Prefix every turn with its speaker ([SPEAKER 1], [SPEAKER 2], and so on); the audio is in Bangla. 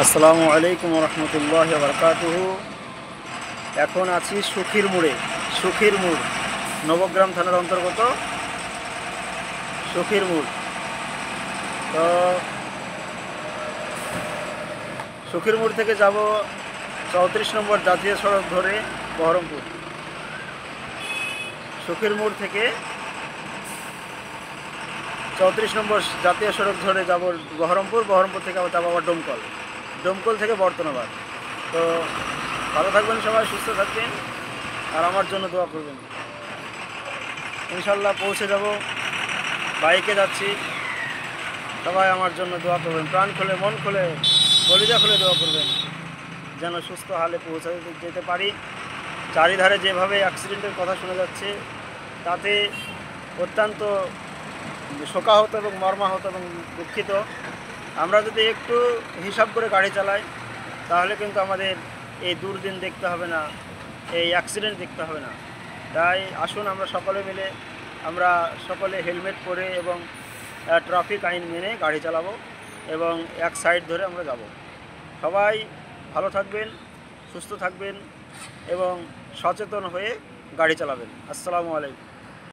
[SPEAKER 1] আসসালামু আলাইকুম রহমতুল্লাহ বারকাতুহু। এখন আছি সুখীর মোড়ে। সুখীর মোড় নবগ্রাম থানার অন্তর্গত সুখীর মোড়। তো সুখীর মোড় থেকে যাব 34 নম্বর জাতীয় সড়ক ধরে বহরমপুর। সুখীর মোড় থেকে 34 নম্বর জাতীয় সড়ক ধরে যাব বহরমপুর। বহরমপুর থেকে যাবো আবার ডোমকল। ডোমকল থেকে বর্তনাবাদ। তো ভালো থাকবেন সবাই, সুস্থ থাকবেন, আর আমার জন্য দোয়া করবেন। ইনশাল্লাহ পৌঁছে যাব। বাইকে যাচ্ছি, সবাই আমার জন্য দোয়া করবেন। প্রাণ খুলে, মন খুলে, কলিজা খুলে দোয়া করবেন যেন সুস্থ হালে পৌঁছাতে যেতে পারি। চারিধারে যেভাবে অ্যাক্সিডেন্টের কথা শোনা যাচ্ছে, তাতে অত্যন্ত শোকাহত এবং মর্মাহত এবং দুঃখিত। আমরা যদি একটু হিসাব করে গাড়ি চালাই, তাহলে কিন্তু আমাদের এই দুর্দিন দেখতে হবে না, এই অ্যাক্সিডেন্ট দেখতে হবে না। তাই আসুন আমরা সকলে মিলে, আমরা সকলে হেলমেট পরে এবং ট্রাফিক আইন মেনে গাড়ি চালাবো এবং এক সাইড ধরে আমরা যাব। সবাই ভালো থাকবেন, সুস্থ থাকবেন এবং সচেতন হয়ে গাড়ি চালাবেন। আসসালামু আলাইকুম।